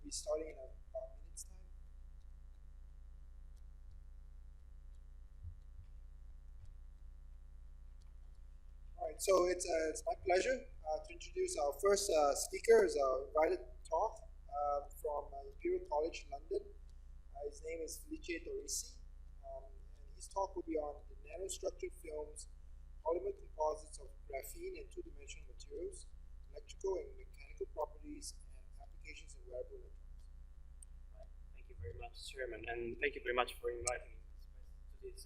We'll be starting in about a minute's time. All right, so it's my pleasure to introduce our first speaker, is our invited talk from Imperial College London. His name is Torrisi, and his talk will be on the nanostructured films, polymer composites of graphene and two-dimensional materials, electrical and mechanical properties, and applications in wearable electronics. Right. Thank you very much, Chairman, and thank you very much for inviting me to this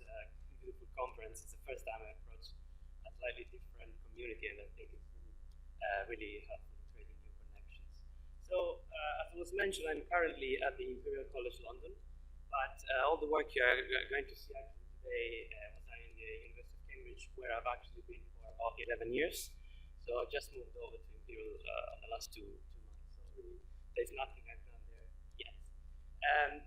beautiful conference. It's the first time I approached a slightly different community, and I think it's really helpful in creating new connections. So, as was mentioned, I'm currently at the Imperial College London, but all the work you're going to see actually today was done in the University of Cambridge, where I've actually been for about 11 years. So I just moved over to Imperial in the last two months. So really, there's nothing I've done there yet.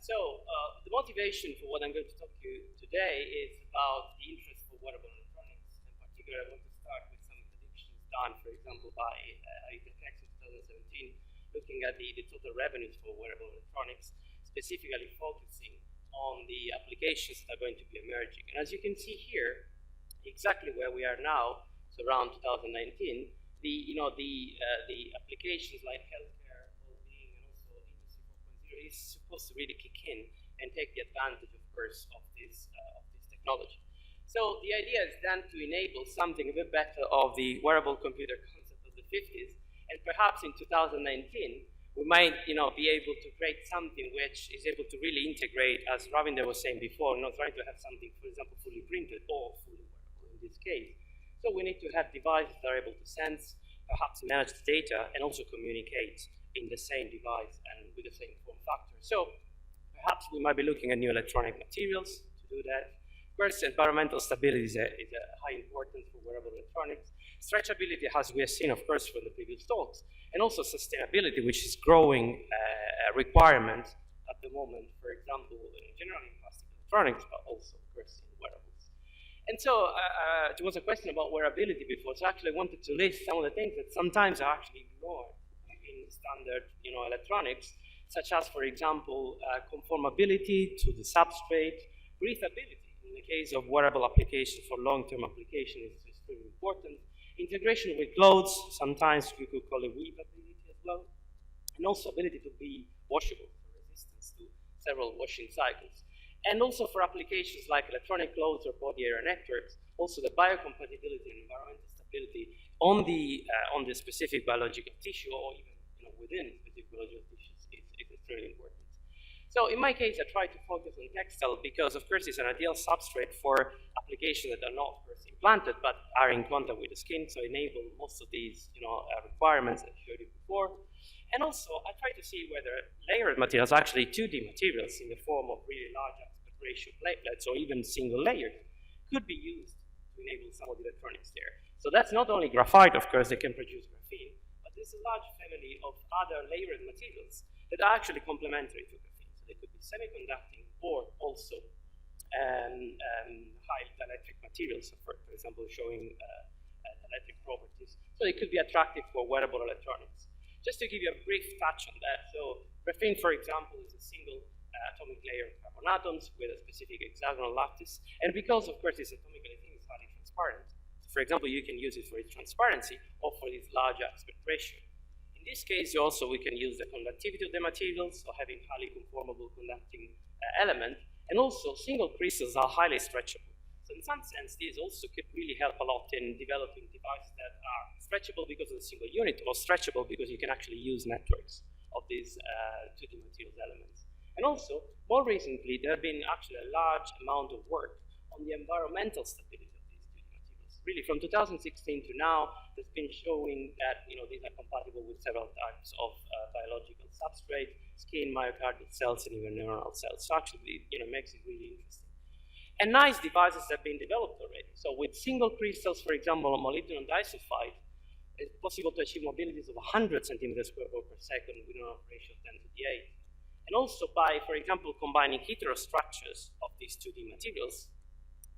So the motivation for what I'm going to talk to you today is about the interest for wearable electronics. In particular, I want to start with some predictions done, for example, by Dielectric in 2017, looking at the total revenues for wearable electronics, specifically focusing on the applications that are going to be emerging. And as you can see here, exactly where we are now, so around 2019, the applications like healthcare, well-being, and also Industry 4.0 is supposed to really kick in and take the advantage, of course, of this technology. So the idea is then to enable something a bit better of the wearable computer concept of the 50s, and perhaps in 2019, we might, be able to create something which is able to really integrate, as Ravinder was saying before, not trying to have something, for example, fully printed or fully wearable in this case. So we need to have devices that are able to sense, perhaps manage the data, and also communicate in the same device and with the same form factor. So perhaps we might be looking at new electronic materials to do that. Of course, environmental stability is a high importance for wearable electronics. Stretchability, as we have seen, of course, from the previous talks, and also sustainability, which is growing requirement at the moment, for example, generally in plastic electronics, but also, of course, in wearables. And so there was a question about wearability before, so actually I wanted to list some of the things that sometimes are actually ignored in standard electronics, such as, for example, conformability to the substrate, breathability. In the case of wearable applications for long-term application is very important. Integration with clothes, sometimes we could call it weavability as well, and also ability to be washable, resistance to several washing cycles. And also for applications like electronic clothes or body area networks, also the biocompatibility and environmental stability on the specific biological tissue, or even within specific biological tissues is extremely important. So in my case, I try to focus on textile because, of course, it's an ideal substrate for applications that are not, of course, implanted, but are in contact with the skin, so enable most of these requirements that I showed you before. And also, I try to see whether layered materials, actually 2D materials in the form of really large aspect ratio platelets or even single layers, could be used to enable some of the electronics there. So that's not only graphite, of course, that can produce graphene, but there's a large family of other layered materials that are actually complementary to graphene. They could be semiconducting or also high dielectric materials, for example, showing dielectric properties. So they could be attractive for wearable electronics. Just to give you a brief touch on that, so graphene, for example, is a single atomic layer of carbon atoms with a specific hexagonal lattice. And because, of course, it's atomic, I think it's highly transparent. So for example, you can use it for its transparency or for its large aspect ratio. In this case, we can use the conductivity of the materials, so having highly conformable conducting element, and also single crystals are highly stretchable. So in some sense, these also could really help a lot in developing devices that are stretchable because of the single unit, or stretchable because you can actually use networks of these 2D materials elements. And also, more recently, there have been actually a large amount of work on the environmental stability of these 2D materials. Really, from 2016 to now, there's been showing that these are compatible with several types of biological substrate, skin, myocardial cells, and even neuronal cells. So actually, makes it really interesting. And nice devices have been developed already. So with single crystals, for example, molybdenum disulfide, it's possible to achieve mobilities of 100 centimeters per second with an ratio of 10 to the 8. And also by, for example, combining heterostructures of these 2D materials,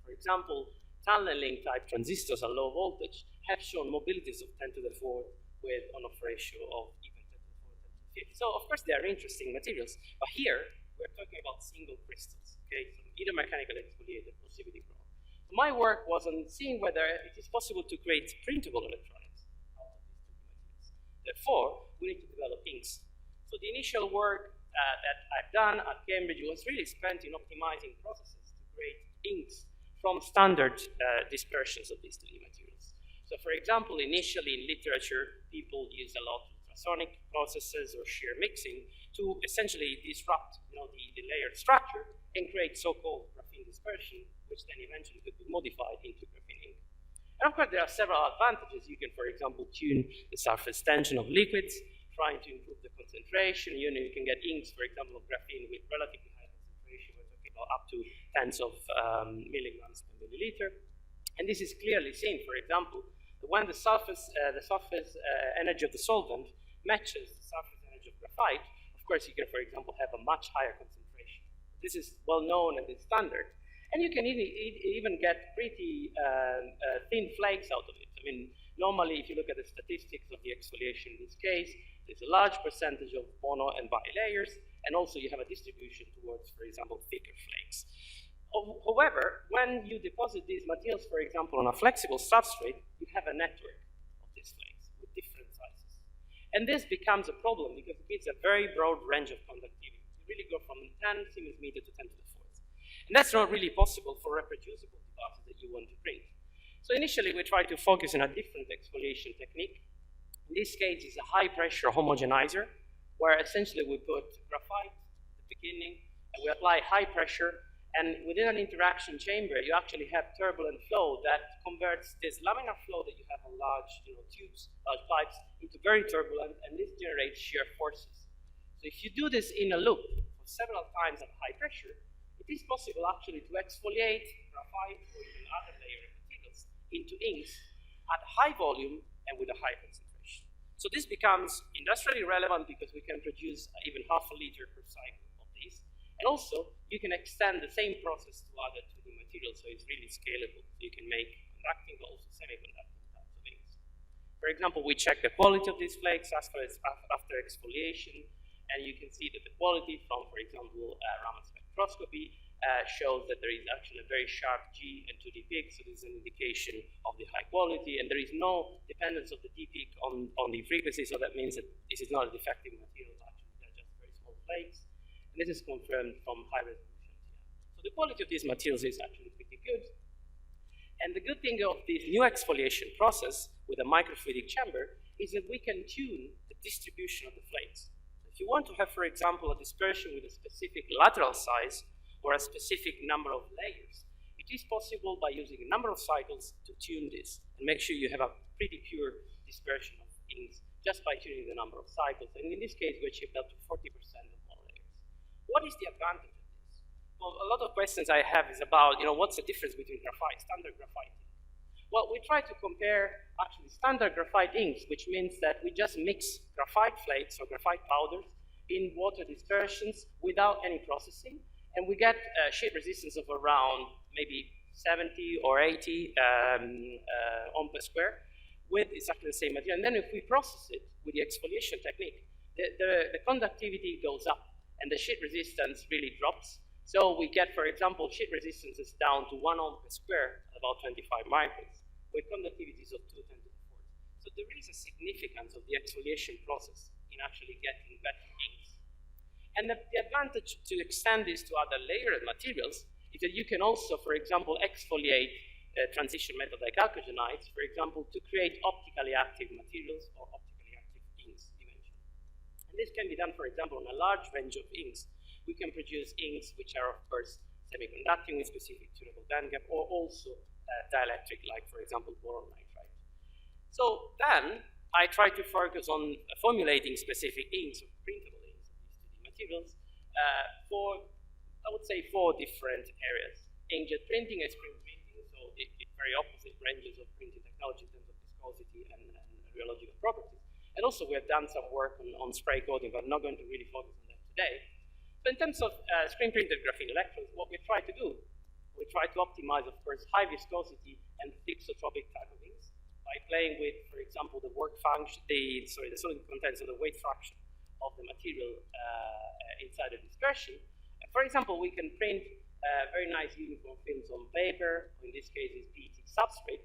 for example, tunneling type transistors at low voltage have shown mobilities of 10 to the 4 with on-off ratio of even 10 to the 4, 10 to the 50. So of course they are interesting materials, but here we're talking about single crystals, okay? So either mechanical exfoliated or CVD grown. So my work was on seeing whether it is possible to create printable electronics out of these two materials. Therefore, we need to develop inks. So the initial work that I've done at Cambridge was really spent in optimizing processes to create inks from standard dispersions of these 2D materials. So for example, initially in literature, people used a lot of ultrasonic processes or shear mixing to essentially disrupt the layered structure and create so-called graphene dispersion, which then eventually could be modified into graphene ink. And of course, there are several advantages. You can, for example, tune the surface tension of liquids, trying to improve the concentration. You can get inks, for example, of graphene with relatively high concentration. We're talking about up to tens of milligrams per milliliter. And this is clearly seen, for example, when the surface energy of the solvent matches the surface energy of graphite. Of course, you can, for example, have a much higher concentration. This is well known and it's standard. And you can even get pretty thin flakes out of it. I mean, normally, if you look at the statistics of the exfoliation in this case, there's a large percentage of mono and bi layers, and also you have a distribution towards, for example, thicker flakes. However, when you deposit these materials, for example, on a flexible substrate, you have a network of these flakes with different sizes. And this becomes a problem because it gives a very broad range of conductivity. You really go from 10 Siemens meter to 10 to the 4th. And that's not really possible for reproducible devices that you want to print. So initially, we try to focus on a different exfoliation technique. In this case, it's a high-pressure homogenizer, where essentially we put graphite at the beginning, and we apply high pressure, and within an interaction chamber, you actually have turbulent flow that converts this laminar flow that you have on large tubes, large pipes, into very turbulent, and this generates shear forces. So if you do this in a loop for several times at high pressure, it is possible actually to exfoliate graphite or even other layer materials into inks at high volume and with a high concentration. So this becomes industrially relevant because we can produce even half a liter per cycle of these. And also, you can extend the same process to other 2D materials, so it's really scalable. So you can make conducting, but also semiconducting types of inks. For example, we check the quality of these flakes after exfoliation, and you can see that the quality from, for example, Raman spectroscopy shows that there is actually a very sharp G and 2D peak, so this is an indication of the high quality, and there is no dependence of the D peak on the frequency, so that means that this is not a defective material, actually, they're just very small flakes. And this is confirmed from high resolution. So the quality of these materials is actually pretty good. And the good thing of this new exfoliation process with a microfluidic chamber is that we can tune the distribution of the flakes. If you want to have, for example, a dispersion with a specific lateral size or a specific number of layers, it is possible by using a number of cycles to tune this and make sure you have a pretty pure dispersion of inks just by tuning the number of cycles. And in this case, we achieved up to 40% of all layers. What is the advantage of this? Well, a lot of questions I have is about, what's the difference between graphite, standard graphite ink? Well, we try to compare actually standard graphite inks, which means that we just mix graphite flakes or graphite powders in water dispersions without any processing, and we get sheet resistance of around maybe 70 or 80 ohm per square with exactly the same material. And then if we process it with the exfoliation technique, the conductivity goes up and the sheet resistance really drops. So we get, for example, sheet resistances down to 1 ohm per square at about 25 microns, with conductivities of 2 10 to the 4th. So there is a significance of the exfoliation process in actually getting better inks. And the advantage to extend this to other layered materials is that you can also, for example, exfoliate transition metal like chalcogenides, for example, to create optically active materials or optically active inks eventually. And this can be done, for example, on a large range of inks. We can produce inks which are, of course, semiconducting with specific tunable bandgap, or also dielectric, like, for example, boron nitride. So then, I try to focus on formulating specific inks, or printable inks of these 2D materials, for, I would say, 4 different areas. Inkjet printing and screen printing, so the very opposite ranges of printing technology in terms of viscosity and rheological properties. And also, we have done some work on spray coating, but I'm not going to really focus on that today. So in terms of screen-printed graphene electrodes, what we try to do, we try to optimize, of course, high viscosity and thixotropic type of inks by playing with, for example, the work function, the solid contents of the weight fraction of the material inside the dispersion. For example, we can print very nice uniform films on paper. In this case, is PET substrate.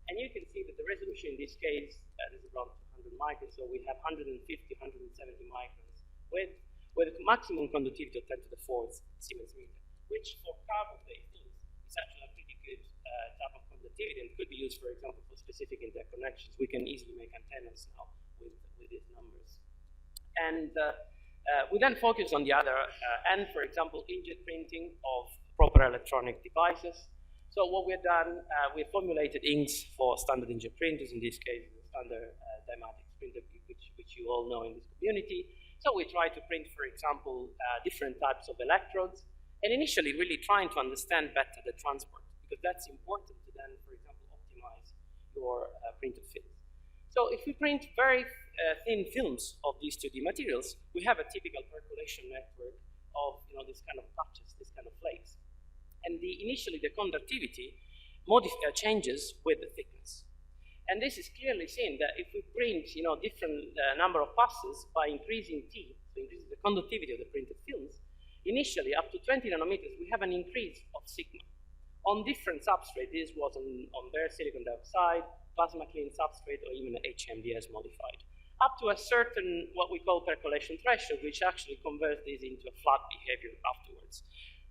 And you can see that the resolution in this case is around 200 microns. So we have 150, 170 microns with maximum conductivity of 10 to the 4th Siemens meter, which for carbon-based things is actually a pretty good type of conductivity and could be used, for example, for specific interconnections. We can easily make antennas now with these numbers. And we then focus on the other end, for example, inkjet printing of proper electronic devices. So what we've done, we formulated inks for standard inkjet printers, in this case, the standard Dielectric printer, which you all know in this community. So we try to print, for example, different types of electrodes, and initially really trying to understand better the transport, because that's important to then, for example, optimize your printed films. So if we print very thin films of these 2D materials, we have a typical percolation network of this kind of patches, this kind of flakes. And initially the conductivity changes with the thickness. And this is clearly seen that if we print different number of passes by increasing T, so increasing the conductivity of the printed films, initially up to 20 nanometers, we have an increase of sigma. On different substrate, this was on bare silicon dioxide, plasma clean substrate, or even HMDS modified. Up to a certain, what we call percolation threshold, which actually converts this into a flat behavior afterwards.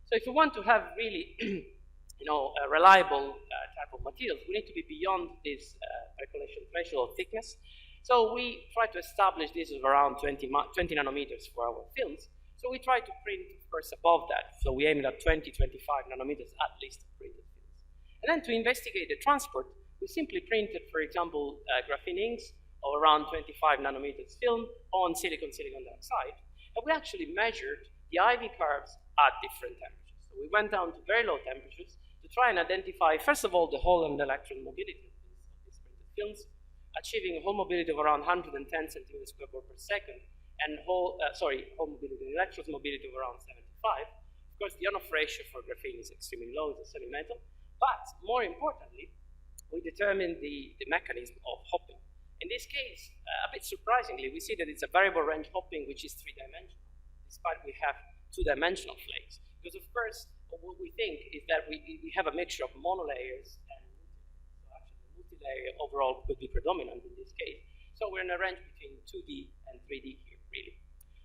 So if we want to have really, a reliable type of materials, we need to be beyond this percolation threshold of thickness. So we try to establish this as around 20 nanometers for our films. So we try to print, of course, above that. So we aim at 20, 25 nanometers at least of printed films. And then to investigate the transport, we simply printed, for example, graphene inks of around 25 nanometers film on silicon dioxide. And we actually measured the IV curves at different temperatures. So we went down to very low temperatures to try and identify, first of all, the hole and electron mobility of these printed films, achieving a hole mobility of around 110 centimeters per board per second, and hole mobility and electrons mobility of around 75. Of course, the on-off ratio for graphene is extremely low, it's a semi-metal. But more importantly, we determined the mechanism of hopping. In this case, a bit surprisingly, we see that it's a variable range hopping which is three-dimensional, despite we have two-dimensional flakes. Because of course, what we think is that we have a mixture of monolayers and multilayers. So actually, the multilayer overall could be predominant in this case. So we're in a range between 2D and 3D here, really.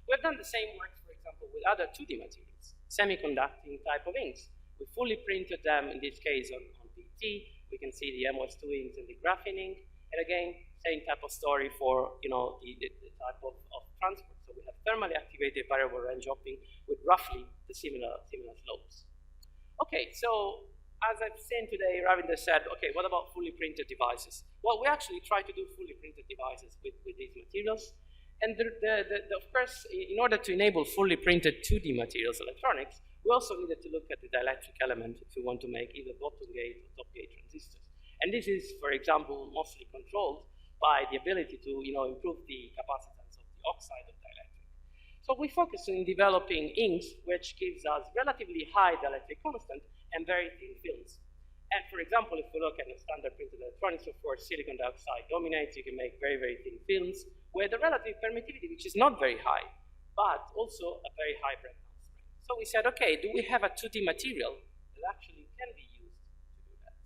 We've done the same work, for example, with other 2D materials, semiconducting type of inks. We fully printed them, in this case, on PET. We can see the MOS2 inks and the graphene ink. And again, same type of story for the type of transport. So we have thermally activated variable range hopping with roughly the similar slopes. Okay, so as I've seen today, Ravinder said, okay, what about fully printed devices? Well, we actually try to do fully printed devices with these materials. And of course, in order to enable fully printed 2D materials electronics, we also needed to look at the dielectric element if we want to make either bottom gate or top gate transistors. And this is, for example, mostly controlled by the ability to improve the capacitance of the oxide of dielectric. So we focus on developing inks which gives us relatively high dielectric constant and very thin films. And for example, if we look at the standard printed electronics, of course, silicon dioxide dominates. You can make very, very thin films with a relative permittivity which is not very high, but also a very high breakdown strength. So we said, okay, do we have a 2D material that actually can be used to do that?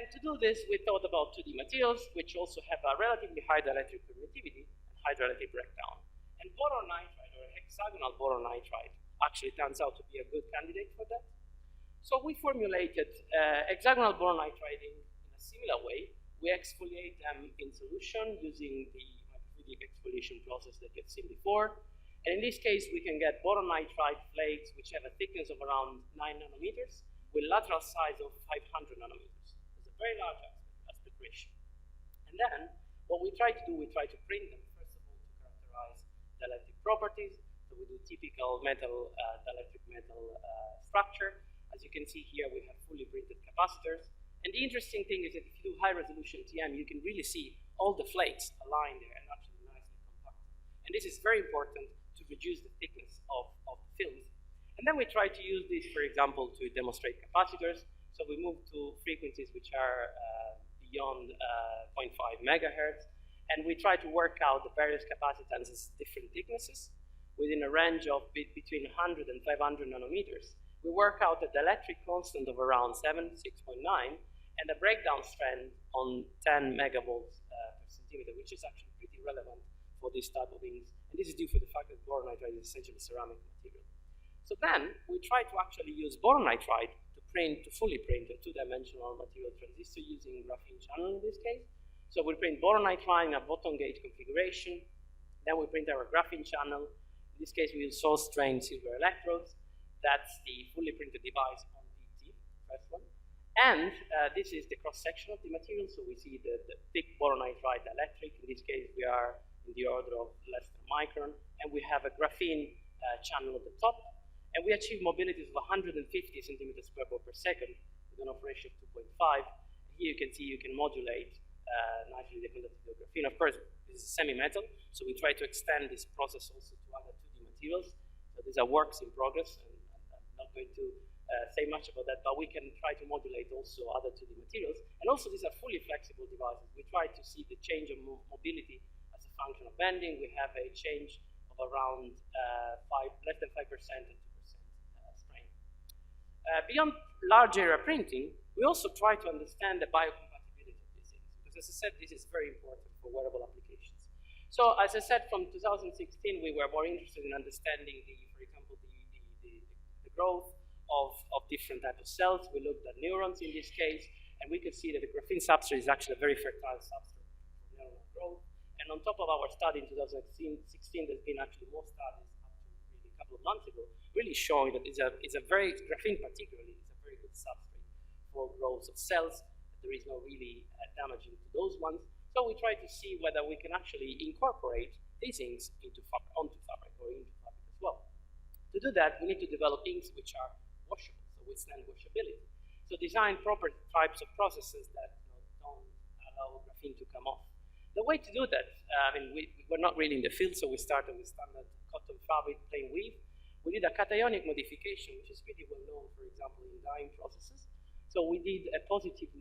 And to do this, we thought about 2D materials, which also have a relatively high dielectric permittivity and high dielectric breakdown. And boron nitride, or hexagonal boron nitride, actually turns out to be a good candidate for that. So we formulated hexagonal boron nitride in a similar way. We exfoliate them in solution using the microfluidic exfoliation process that you've seen before. And in this case, we can get boron nitride flakes which have a thickness of around 9 nanometers with lateral size of 500 nanometers. It's a very large aspect ratio. And then, what we try to do, we try to print them, first of all, to characterize dielectric properties. So we do typical metal, dielectric metal structure. As you can see here, we have fully printed capacitors. And the interesting thing is that if you do high resolution TM, you can really see all the flakes aligned there and actually nicely compacted. And this is very important to reduce the thickness of the films. And then we try to use this, for example, to demonstrate capacitors. So we move to frequencies which are beyond 0.5 megahertz. And we try to work out the various capacitances, different thicknesses, within a range of between 100 and 500 nanometers. We work out the dielectric constant of around 6.9, and the breakdown strength on 10 megavolts per centimeter, which is actually pretty relevant for this type of inks. And this is due for the fact that boron nitride is essentially ceramic material. So then, we try to actually use boron nitride to fully print a two-dimensional material transistor using graphene channel in this case. So we print boron nitride in a bottom gate configuration. Then we print our graphene channel. In this case, we use source-strained silver electrodes. That's the fully printed device on PT, first one. And this is the cross-section of the material. So we see the thick boron nitride dielectric. In this case, we are in the order of less than a micron. And we have a graphene channel at the top. And we achieve mobilities of 150 centimeters per volt per second with an off ratio of 2.5. Here you can see you can modulate nicely the conductivity of graphene. Of course, this is semi-metal, so we try to extend this process also to other 2D materials. So these are works in progress, and I'm not going to say much about that, but we can try to modulate also other 2D materials. And also these are fully flexible devices. We try to see the change of mobility as a function of bending. We have a change of around less than 5% and 2% strain. Beyond large area printing, we also try to understand the biocompatibility of these things. Because as I said, this is very important for wearable applications. So as I said, from 2016, we were more interested in understanding, for example, the growth of different types of cells. We looked at neurons in this case, and we could see that the graphene substrate is actually a very fertile substrate for neuronal growth. And on top of our study in 2016, there's been actually more studies up to really a couple of months ago, really showing that graphene particularly is a very good substrate for growth of cells. There is no really damaging to those ones. So we try to see whether we can actually incorporate these inks onto fabric or into fabric as well. To do that, we need to develop inks which are washable, so withstand washability. So design proper types of processes that don't allow graphene to come off. The way to do that, we're not really in the field, so we started with standard cotton fabric plain weave. We did a cationic modification, which is pretty well known, for example, in dyeing processes. So we did a positive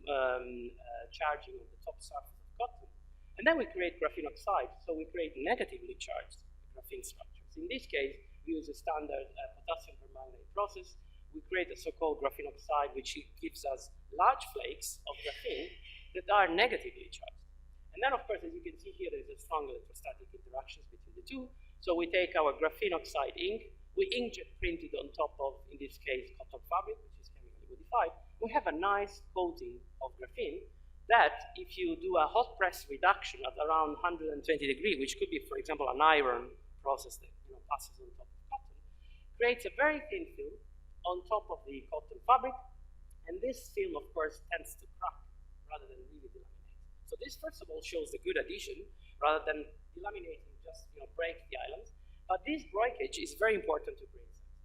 charging of the top surface of cotton. And then we create graphene oxide, so we create negatively charged graphene structures. In this case, we use a standard potassium permanganate process. We create a so-called graphene oxide, which gives us large flakes of graphene that are negatively charged. And then, of course, as you can see here, there's a strong electrostatic interactions between the two. So we take our graphene oxide ink, we inkjet-printed on top of, in this case, cotton fabric, which is chemically modified. We have a nice coating of graphene that, if you do a hot press reduction at around 120 degrees, which could be, for example, an iron process that passes on top of cotton, creates a very thin film on top of the cotton fabric, and this film, of course, tends to crack rather than really delaminate. So this, first of all, shows the good adhesion, rather than delaminating just break the islands. But this breakage is very important to grain size.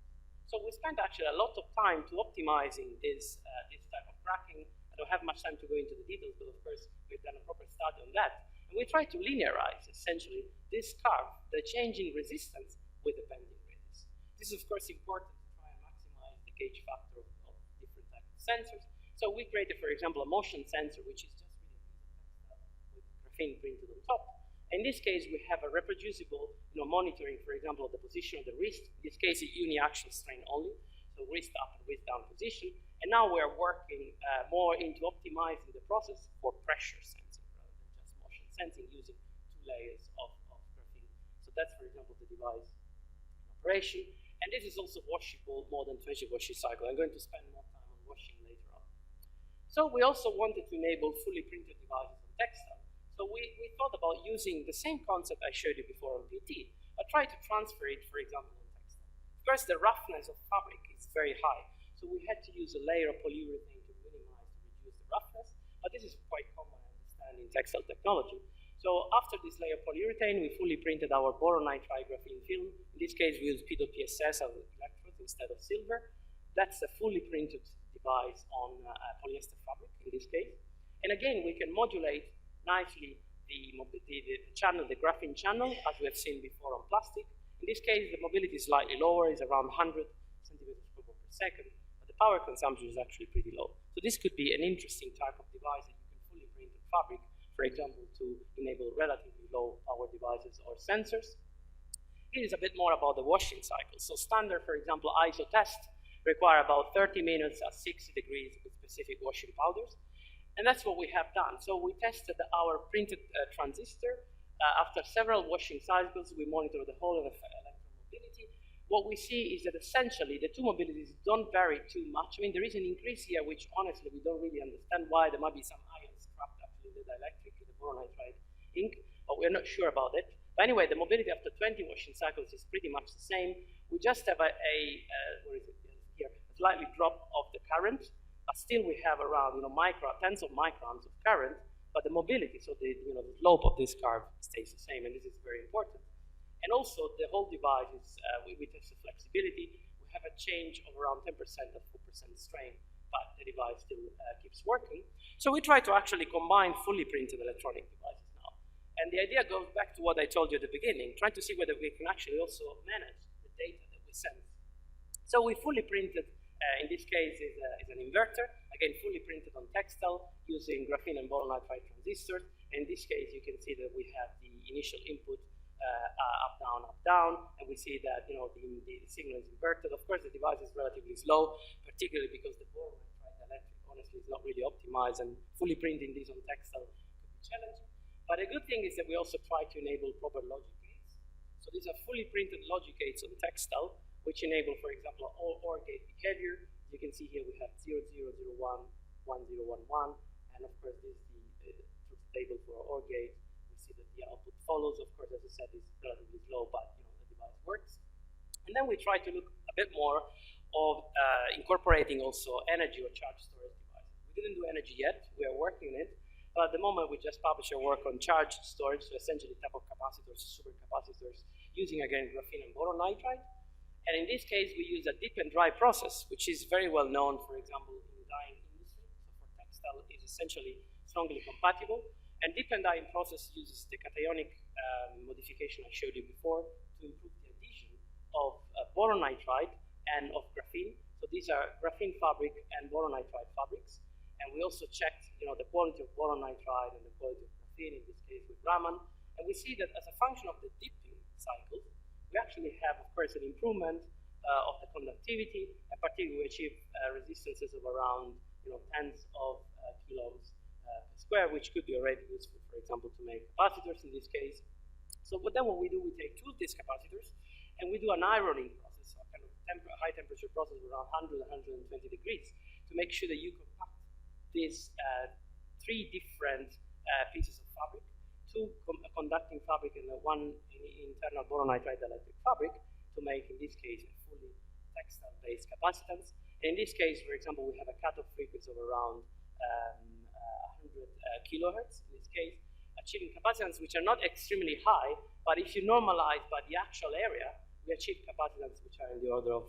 So we spent actually a lot of time to optimizing this type of cracking. I don't have much time to go into the details, but of course, we've done a proper study on that. And we try to linearize, essentially, this curve, the change in resistance with the bending radius. This is, of course, important to try and maximize the gauge factor of different types of sensors. So we created, for example, a motion sensor, which is just really with graphene printed on top. In this case, we have a reproducible monitoring, for example, of the position of the wrist. In this case, it's uniaxial strain only, so wrist up and wrist down position. And now we're working more into optimizing the process for pressure sensing rather than just motion sensing using 2 layers of graphene. So that's, for example, the device in operation. And this is also washable, more than 20 washing cycle. I'm going to spend more time on washing later on. So we also wanted to enable fully printed devices on textile. So we thought about using the same concept I showed you before on PT, but try to transfer it, for example, on textile. First, the roughness of fabric is very high, so we had to use a layer of polyurethane to minimize, to reduce the roughness, but this is quite common, I understand, in textile technology. So after this layer of polyurethane, we fully printed our boron nitride graphene film. In this case, we used PSS as electrodes instead of silver. That's a fully printed device on polyester fabric, in this case. And again, we can modulate nicely the channel, the graphene channel, as we have seen before on plastic. In this case, the mobility is slightly lower, is around 100 centimeters per second, but the power consumption is actually pretty low. So this could be an interesting type of device that you can fully print in fabric, for example, to enable relatively low power devices or sensors. Here is a bit more about the washing cycle. So standard, for example, ISO tests require about 30 minutes at 60 degrees with specific washing powders. And that's what we have done. So we tested our printed transistor. After several washing cycles, we monitor the whole electromobility. What we see is that essentially the two mobilities don't vary too much. I mean, there is an increase here, which honestly we don't really understand why. There might be some ions trapped actually in the dielectric, in the boron nitride ink, but we're not sure about it. But anyway, the mobility after 20 washing cycles is pretty much the same. We just have what is it here? A slightly drop of the current, but still we have around tens of microns of current, but the mobility, so the the slope of this curve stays the same, and this is very important. And also the whole device is we test the flexibility. We have a change of around 10% of 4% strain, but the device still keeps working. So we try to actually combine fully printed electronic devices. And the idea goes back to what I told you at the beginning, trying to see whether we can actually also manage the data that we send. So we fully printed, in this case is an inverter, again fully printed on textile using graphene and boron nitride transistors. And in this case you can see that we have the initial input up, down, and we see that the signal is inverted. Of course the device is relatively slow, particularly because the boron nitride electric honestly is not really optimized, and fully printing these on textile could be challenging. But a good thing is that we also try to enable proper logic gates. So these are fully printed logic gates on textile, which enable, for example, all OR gate behavior. As you can see here, we have 00, 01, 1011, and of course this is the truth table for our OR gate. We see that the output follows. Of course, as I said, is relatively slow, but the device works. And then we try to look a bit more of incorporating also energy or charge storage devices. We didn't do energy yet. We are working on it. But at the moment, we just published our work on charge storage, so essentially type of capacitors, supercapacitors, using again graphene and boron nitride. And in this case, we use a dip and dry process, which is very well known, for example, in the dyeing industry. So for textile, is essentially strongly compatible. And dip and dyeing process uses the cationic modification I showed you before to improve the adhesion of boron nitride and of graphene. So these are graphene fabric and boron nitride fabrics. And we also checked, the quality of boron nitride and the quality of graphene, in this case with Raman. And we see that as a function of the dipping cycle, we actually have, of course, an improvement of the conductivity, and particularly we achieve resistances of around, tens of kilos per square, which could be already useful, for example, to make capacitors in this case. So then what we do, we take two of these capacitors, and we do an ironing process, so a kind of high temperature process around 100, 120 degrees, to make sure that you compact these three different pieces of fabric, two conducting fabric and one internal boron nitride electric fabric, to make, in this case, a fully textile-based capacitance. And in this case, for example, we have a cutoff frequency of around 100 kilohertz, in this case, achieving capacitance which are not extremely high, but if you normalize by the actual area, we achieve capacitance which are in the order of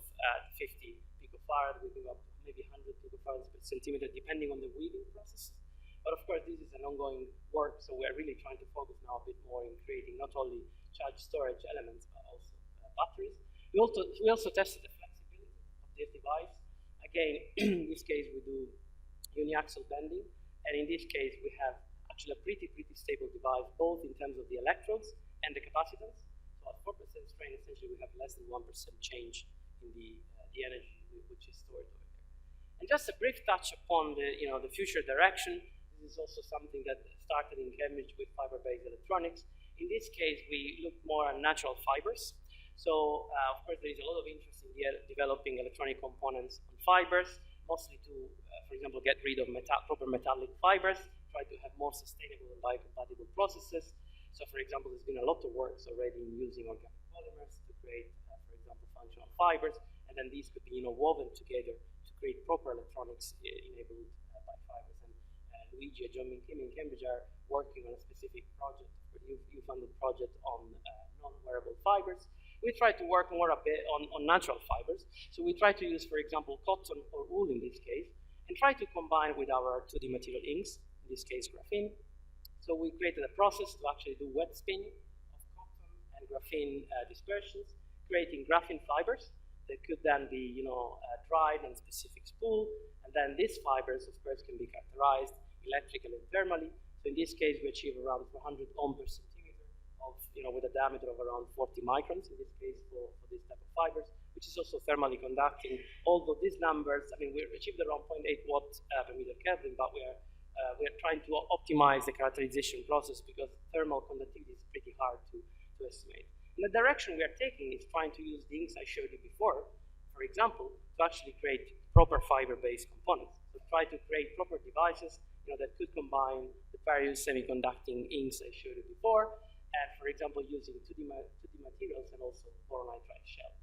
50 picofarad. We go up to maybe 100 picofarads per centimeter, depending on the weaving process. But of course, this is an ongoing work, so we're really trying to focus now a bit more in creating not only charge storage elements, but also batteries. We also tested the flexibility of this device. Again, in this case, we do uniaxial bending, and in this case, we have actually a pretty stable device, both in terms of the electrodes and the capacitance. So at 4% strain, essentially, we have less than 1% change in the energy which is stored over there. And just a brief touch upon the future direction. This is also something that started in Cambridge with fiber-based electronics. In this case, we look more at natural fibers. So, of course, there is a lot of interest in developing electronic components on fibers, mostly to, for example, get rid of proper metallic fibers, try to have more sustainable and biocompatible processes. So, for example, there's been a lot of work already in using organic polymers to create, for example, functional fibers, and then these could be woven together to create proper electronics enabled by fibers. Luigi, John and Kim in Cambridge are working on a specific project, a youth-funded project on non-wearable fibers. We try to work more a bit on natural fibers. So we try to use, for example, cotton or wool in this case, and try to combine with our 2D material inks, in this case graphene. So we created a process to actually do wet spinning of cotton and graphene dispersions, creating graphene fibers that could then be dried in specific spool, and then these fibers, of course, can be characterized electrically and thermally. So in this case, we achieve around 400 ohm per centimeter with a diameter of around 40 microns, in this case for this type of fibers, which is also thermally conducting. Although these numbers, I mean, we achieved around 0.8 watts per meter Kelvin, but we are trying to optimize the characterization process because thermal conductivity is pretty hard to estimate. And the direction we are taking is trying to use the inks I showed you before, for example, to actually create proper fiber-based components. So try to create proper devices that could combine the various semiconducting inks I showed you before, and for example, using 2D materials and also boron nitride shell.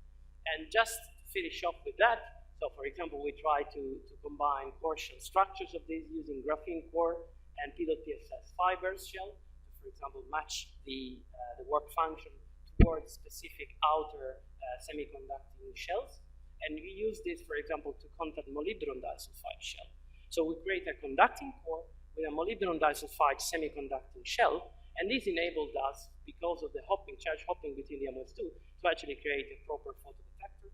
And just to finish off with that, so for example, we try to combine core shell structures of these using graphene core and PSS fibers shell to, for example, match the work function towards specific outer semiconducting shells. And we use this, for example, to contact molybdenum disulfide shell. So we create a conducting core with a molybdenum disulfide semiconducting shell, and this enabled us, because of the charge hopping between the MOS2, to actually create a proper photodetector.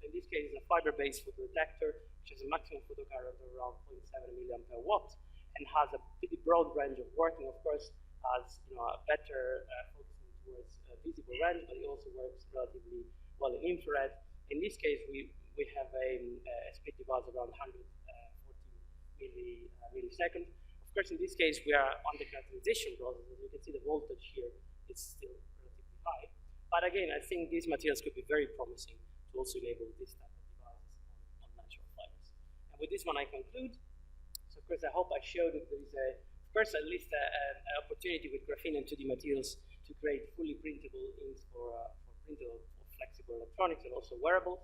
So in this case, it's a fiber-based photodetector, which has a maximum photocurrent of around 0.7 milliampere watt, and has a pretty broad range of working. Of course, has a better focusing towards visible range, but it also works relatively well in infrared. In this case, we have a speed device around 140 milliseconds. Of course, in this case, we are on the characterization process. As you can see, the voltage here is still relatively high. But again, I think these materials could be very promising to also enable this type of devices on natural fibers. And with this one, I conclude. So, of course, I hope I showed that there is of course, at least an opportunity with graphene and 2D materials to create fully printable inks for printable or flexible electronics and also wearables.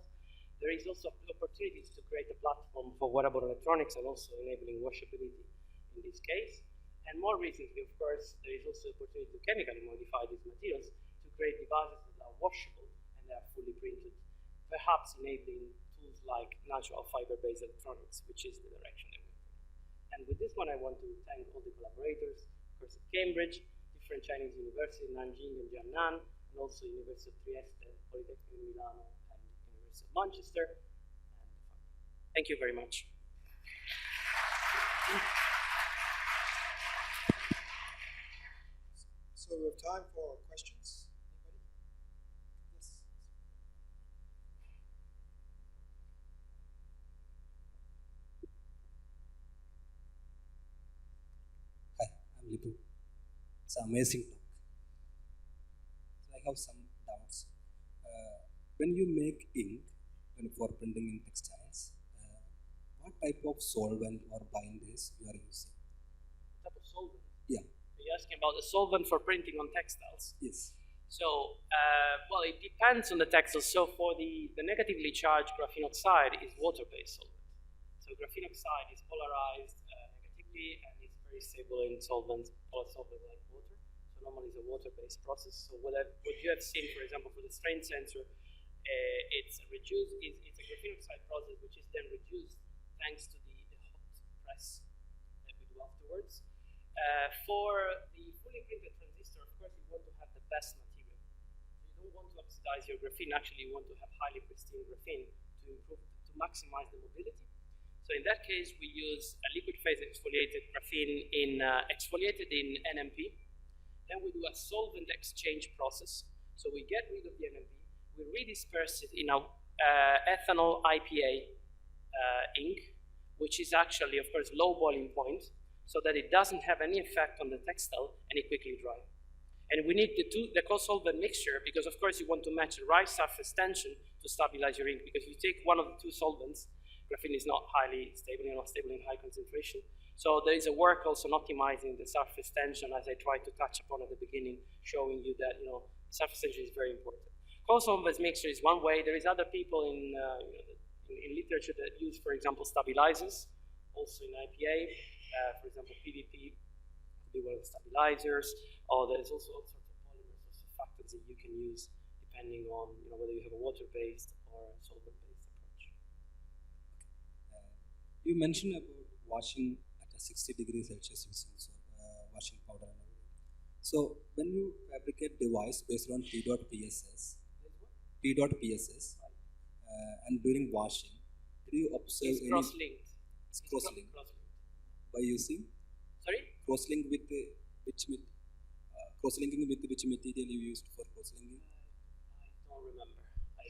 There is also opportunities to create a platform for wearable electronics and also enabling washability in this case. And more recently, of course, there is also opportunity to chemically modify these materials to create devices that are washable and they are fully printed, perhaps enabling tools like natural fiber-based electronics, which is the direction that we're going. And with this one, I want to thank all the collaborators, of course, at Cambridge, different Chinese universities, Nanjing and Jiangnan, and also University of Trieste, Polytechnic in Milano, and University of Manchester. And thank you very much. So we have time for questions. Anybody? Yes. Hi, I'm Lipu. It's an amazing talk. So I have some doubts. When you make ink for printing in textiles, what type of solvent or binders you are using? What type of solvent? Yeah. You're asking about the solvent for printing on textiles? Yes. So, well, it depends on the textile. So for the negatively charged graphene oxide is water-based solvent. So graphene oxide is polarized negatively and it's very stable in solvents, solvent like water. So normally it's a water-based process. So what you have seen, for example, for the strain sensor, it's a graphene oxide process which is then reduced thanks to the hot press that we do afterwards. For the fully printed transistor, of course, you want to have the best material. You don't want to oxidize your graphene. Actually, you want to have highly pristine graphene to maximize the mobility. So in that case, we use a liquid phase exfoliated graphene exfoliated in NMP. Then we do a solvent exchange process. So we get rid of the NMP, we redisperse it in our ethanol IPA ink, which is actually, of course, low boiling point, so that it doesn't have any effect on the textile and it quickly dries. And we need the co-solvent mixture because, of course, you want to match the right surface tension to stabilize your ink, because if you take one of the two solvents, graphene is not highly stable, not stable in high concentration. So there is a work also in optimizing the surface tension, as I tried to touch upon at the beginning, showing you that surface tension is very important. Co-solvent mixture is one way. There is other people in literature that use, for example, stabilizers, also in IPA. For example, PVP could be one of the stabilizers, or there's also all sorts of polymers or surfactants that you can use depending on whether you have a water-based or solvent-based approach. You mentioned about washing at a 60 degrees Celsius using washing powder and everything. So when you fabricate device based on T.PSS, and during washing, do you observe it's cross-linked. It's cross-linked. By using? Sorry? Cross-linked with which with? cross-linking with which material you used for cross-linking? I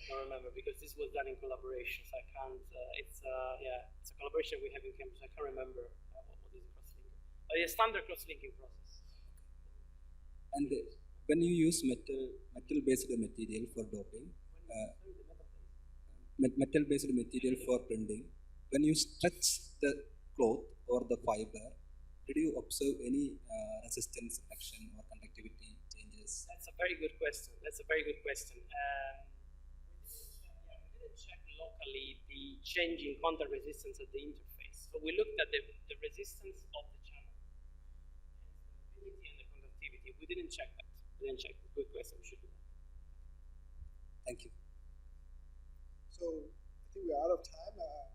don't remember because this was done in collaboration, so I can't. It's a collaboration we have in Cambridge. I can't remember what is cross-linking. But it's a standard cross-linking process. And when you use metal-based material for doping, metal-based material for printing, when you stretch the cloth or the fiber, did you observe any resistance reduction or conductivity changes? That's a very good question. We didn't check locally the change in contact resistance at the interface. So we looked at the resistance of the channel, the stability and the conductivity. We didn't check that. Good question. We should do that. Thank you. So I think we're out of time.